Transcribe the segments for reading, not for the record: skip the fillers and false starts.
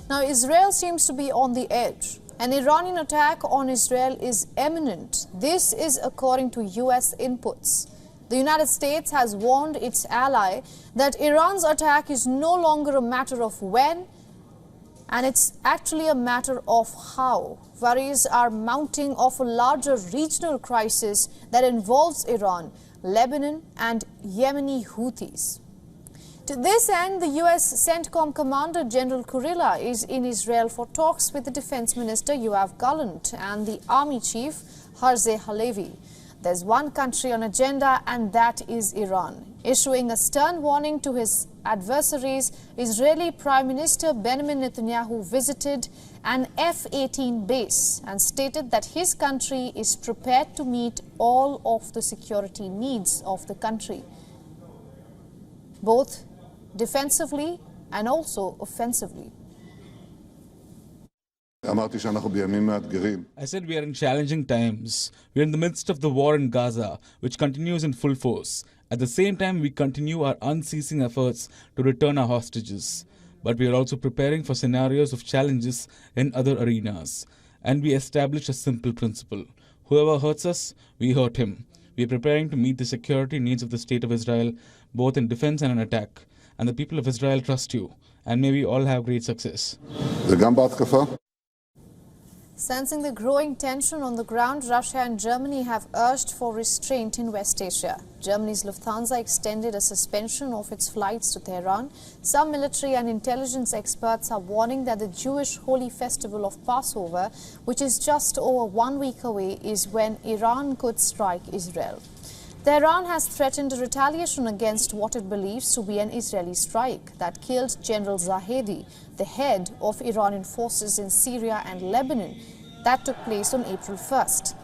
Now, Israel seems to be on the edge. An Iranian attack on Israel is imminent. This is according to U.S. inputs. The United States has warned its ally that Iran's attack is no longer a matter of when, and it's actually a matter of how. Worries are mounting of a larger regional crisis that involves Iran, Lebanon, and Yemeni Houthis. To this end, the U.S. CENTCOM Commander General Kurilla is in Israel for talks with the Defense Minister Yoav Gallant and the Army Chief Herzi Halevi. There's one country on agenda, and that is Iran. Issuing a stern warning to his adversaries, Israeli Prime Minister Benjamin Netanyahu visited an F-18 base and stated that his country is prepared to meet all of the security needs of the country, both defensively and also offensively. I said we are in challenging times. We are in the midst of the war in Gaza, which continues in full force. At the same time, we continue our unceasing efforts to return our hostages. But we are also preparing for scenarios of challenges in other arenas. And we establish a simple principle. Whoever hurts us, we hurt him. We are preparing to meet the security needs of the State of Israel, both in defense and in attack. And the people of Israel trust you. And may we all have great success. Sensing the growing tension on the ground, Russia and Germany have urged for restraint in West Asia. Germany's Lufthansa extended a suspension of its flights to Tehran. Some military and intelligence experts are warning that the Jewish holy festival of Passover, which is just over 1 week away, is when Iran could strike Israel. Tehran has threatened a retaliation against what it believes to be an Israeli strike that killed General Zahedi, the head of Iranian forces in Syria and Lebanon. That took place on April 1st.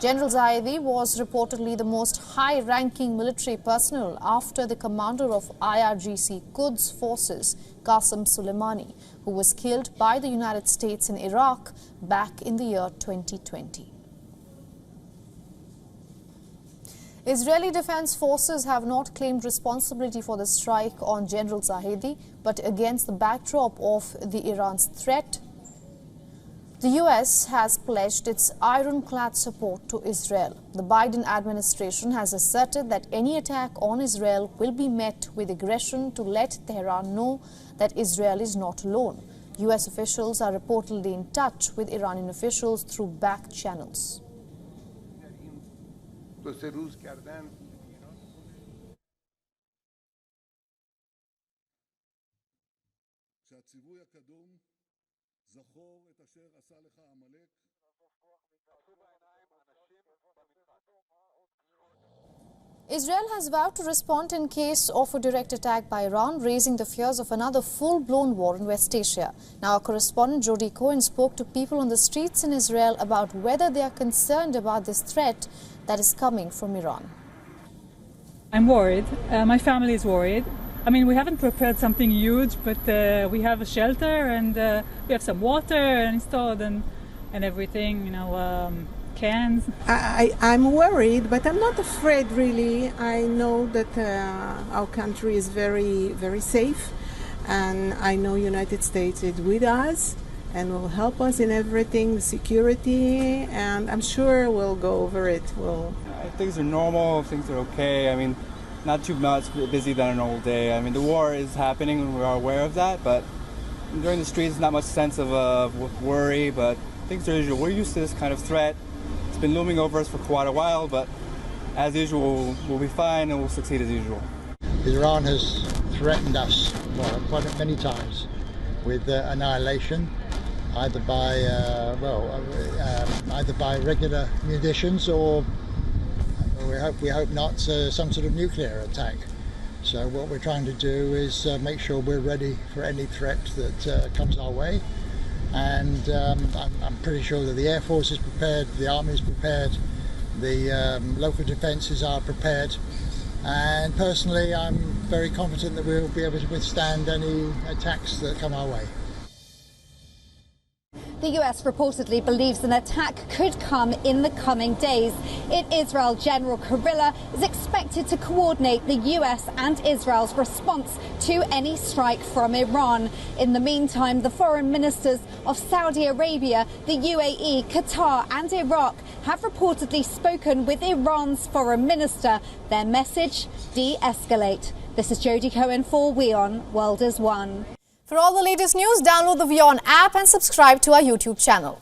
General Zahedi was reportedly the most high-ranking military personnel after the commander of IRGC Quds forces, Qasem Soleimani, who was killed by the United States in Iraq back in the year 2020. Israeli defense forces have not claimed responsibility for the strike on General Zahedi, but against the backdrop of the Iran's threat, the U.S. has pledged its ironclad support to Israel. The Biden administration has asserted that any attack on Israel will be met with aggression to let Tehran know that Israel is not alone. U.S. officials are reportedly in touch with Iranian officials through back channels. Israel has vowed to respond in case of a direct attack by Iran, raising the fears of another full-blown war in West Asia. Now, our correspondent Jody Cohen spoke to people on the streets in Israel about whether they are concerned about this threat that is coming from Iran. I'm worried. My family is worried. I mean, we haven't prepared something huge, but we have a shelter and we have some water installed and everything, you know, cans. I'm worried, but I'm not afraid really. I know that our country is very, very safe, and I know United States is with us and will help us in everything, security, and I'm sure we'll go over it. Things are normal, things are okay. I mean, not too much busy than a normal day. I mean, the war is happening and we're aware of that, but during the streets, not much sense of worry, but things are usual. We're used to this kind of threat. It's been looming over us for quite a while, but as usual, we'll be fine and we'll succeed as usual. Iran has threatened us quite many times with annihilation, either by regular munitions or we hope not some sort of nuclear attack. So what we're trying to do is make sure we're ready for any threat that comes our way. And I'm pretty sure that the Air Force is prepared, the Army is prepared, the local defences are prepared. And personally, I'm very confident that we'll be able to withstand any attacks that come our way. The US reportedly believes an attack could come in the coming days. In Israel, General Kurilla is expected to coordinate the US and Israel's response to any strike from Iran. In the meantime, the foreign ministers of Saudi Arabia, the UAE, Qatar and Iraq have reportedly spoken with Iran's foreign minister. Their message: de-escalate. This is Jodie Cohen for WION World is One. For all the latest news, download the WION app and subscribe to our YouTube channel.